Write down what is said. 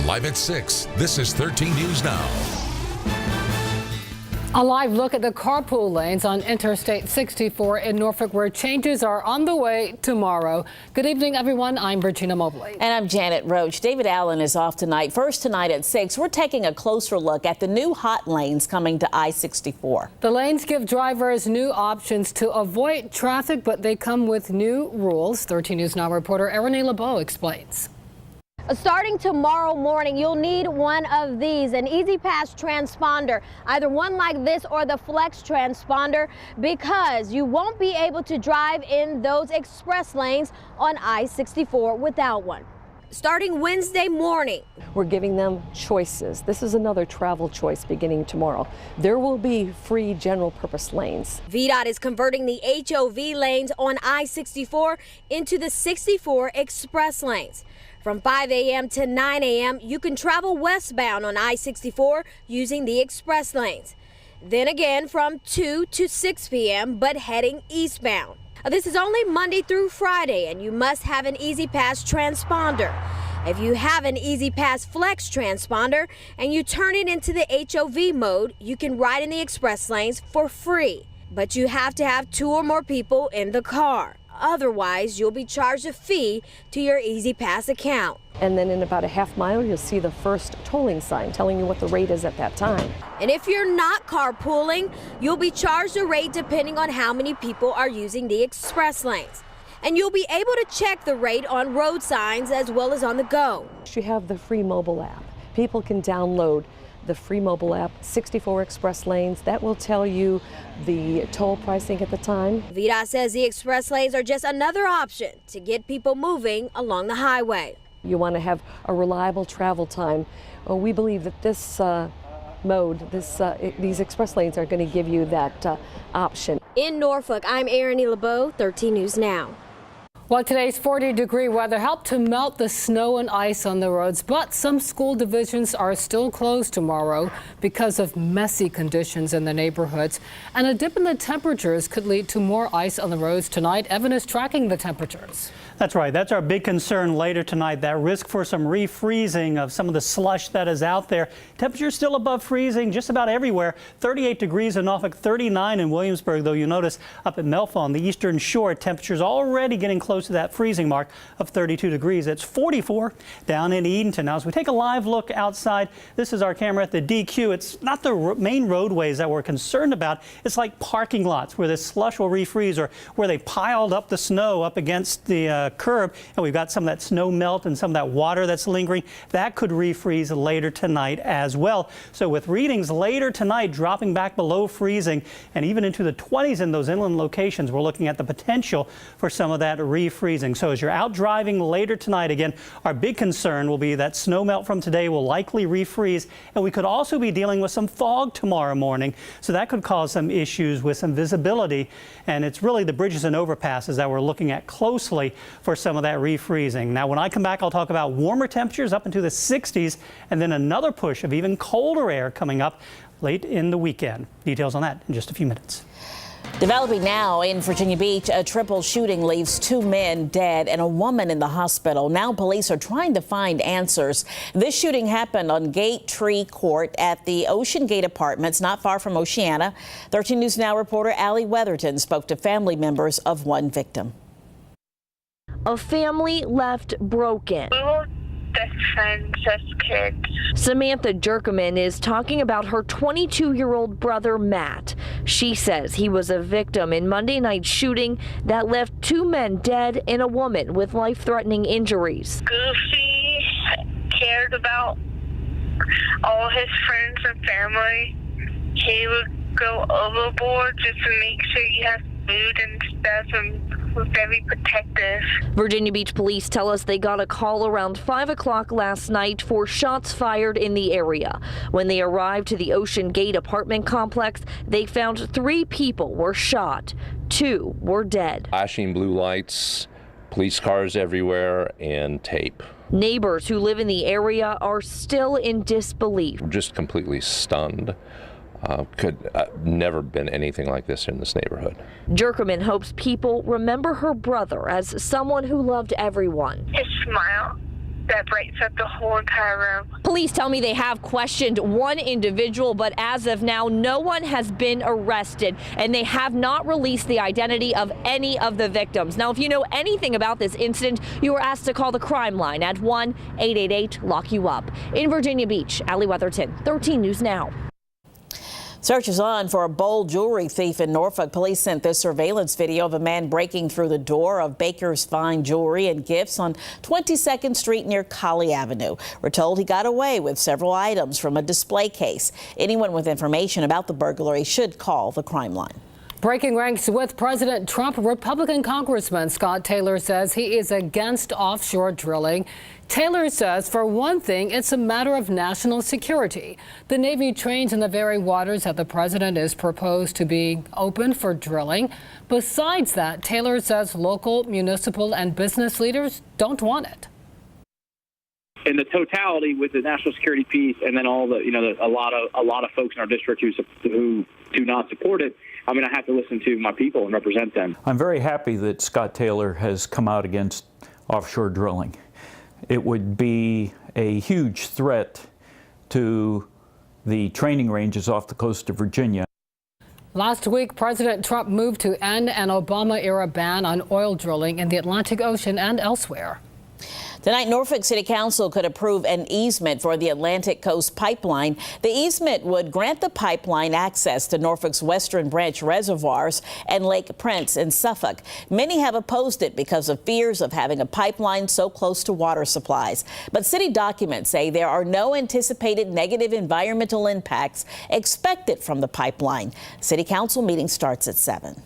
Live at 6, this is 13 News Now. A live look at the carpool lanes on Interstate 64 in Norfolk, where changes are on the way tomorrow. Good evening, everyone. I'm Regina Mobley. And I'm Janet Roach. David Allen is off tonight. First tonight at 6, we're taking a closer look at the new hot lanes coming to I-64. The lanes give drivers new options to avoid traffic, but they come with new rules. 13 News Now reporter Erin LeBeau explains. Starting tomorrow morning, you'll need one of these, an Easy Pass transponder, either one like this or the Flex transponder, because you won't be able to drive in those express lanes on I-64 without one. Starting Wednesday morning. We're giving them choices. This is another travel choice beginning tomorrow. There will be free general purpose lanes. VDOT is converting the HOV lanes on I-64 into the 64 express lanes. From 5 a.m. to 9 a.m., you can travel westbound on I-64 using the express lanes. Then again from 2 to 6 p.m., but heading eastbound. This is only Monday through Friday, and you must have an Easy Pass transponder. If you have an Easy Pass Flex transponder and you turn it into the HOV mode, you can ride in the express lanes for free. But you have to have 2 or more people in the car. Otherwise, you'll be charged a fee to your Easy Pass account. And then in about a half mile, you'll see the first tolling sign telling you what the rate is at that time. And if you're not carpooling, you'll be charged a rate depending on how many people are using the express lanes. And you'll be able to check the rate on road signs as well as on the go. You have the free mobile app. People can download the free mobile app, 64 express lanes. That will tell you the toll pricing at the time. VDOT says the express lanes are just another option to get people moving along the highway. You want to have a reliable travel time. Well, we believe that this mode, these express lanes are going to give you that option. In Norfolk, I'm Erin LeBeau, 13 News Now. Well, today's 40-degree weather helped to melt the snow and ice on the roads, but some school divisions are still closed tomorrow because of messy conditions in the neighborhoods. And a dip in the temperatures could lead to more ice on the roads tonight. Evan is tracking the temperatures. That's right. That's our big concern later tonight, that risk for some refreezing of some of the slush that is out there. Temperatures still above freezing just about everywhere. 38 degrees in Norfolk, 39 in Williamsburg, though you notice up at Melfa on the eastern shore, temperatures already getting close to that freezing mark of 32 degrees. It's 44 down in Edenton. Now, as we take a live look outside, this is our camera at the DQ. It's not the main roadways that we're concerned about. It's like parking lots where this slush will refreeze, or where they piled up the snow up against the curb, and we've got some of that snow melt and some of that water that's lingering. That could refreeze later tonight as well. So with readings later tonight dropping back below freezing and even into the 20s in those inland locations, we're looking at the potential for some of that refreezing. So as you're out driving later tonight, again, our big concern will be that snow melt from today will likely refreeze, and we could also be dealing with some fog tomorrow morning. So that could cause some issues with some visibility, and it's really the bridges and overpasses that we're looking at closely for some of that refreezing. Now, when I come back, I'll talk about warmer temperatures up into the 60s, and then another push of even colder air coming up late in the weekend. Details on that in just a few minutes. Developing now in Virginia Beach, a triple shooting leaves 2 men dead and a woman in the hospital. Now police are trying to find answers. This shooting happened on Gate Tree Court at the Ocean Gate Apartments, not far from Oceana. 13 News Now reporter Allie Weatherton spoke to family members of one victim. A family left broken. We were best friends as kids. Samantha Jerkerman is talking about her 22-year-old brother, Matt. She says he was a victim in Monday night's shooting that left 2 men dead and a woman with life-threatening injuries. Goofy, cared about all his friends and family. He would go overboard just to make sure you have food and stuff, and was very protective. Virginia Beach police tell us they got a call around 5 o'clock last night for shots fired in the area. When they arrived to the Ocean Gate apartment complex, they found 3 people were shot. 2 were dead. Flashing blue lights, police cars everywhere, and tape. Neighbors who live in the area are still in disbelief. Just completely stunned. Could never been anything like this in this neighborhood. Jerkerman hopes people remember her brother as someone who loved everyone. His smile that breaks up the whole entire room. Police tell me they have questioned one individual, but as of now, no one has been arrested, and they have not released the identity of any of the victims. Now, if you know anything about this incident, you are asked to call the crime line at 1-888-LOCK-YOU-UP. In Virginia Beach, Allie Weatherton, 13 News Now. Search is on for a bold jewelry thief in Norfolk. Police sent this surveillance video of a man breaking through the door of Baker's Fine Jewelry and Gifts on 22nd Street near Colley Avenue. We're told he got away with several items from a display case. Anyone with information about the burglary should call the crime line. Breaking ranks with President Trump, Republican Congressman Scott Taylor says he is against offshore drilling. Taylor says, for one thing, it's a matter of national security. The Navy trains in the very waters that the president is proposed to be open for drilling. Besides that, Taylor says local, municipal, and business leaders don't want it. In the totality, with the national security piece, and then all the, a lot of folks in our district who do not support it, I have to listen to my people and represent them. I'm very happy that Scott Taylor has come out against offshore drilling. It would be a huge threat to the training ranges off the coast of Virginia. Last week, President Trump moved to end an Obama-era ban on oil drilling in the Atlantic Ocean and elsewhere. Tonight, Norfolk City Council could approve an easement for the Atlantic Coast Pipeline. The easement would grant the pipeline access to Norfolk's Western Branch reservoirs and Lake Prince in Suffolk. Many have opposed it because of fears of having a pipeline so close to water supplies. But city documents say there are no anticipated negative environmental impacts expected from the pipeline. City Council meeting starts at 7.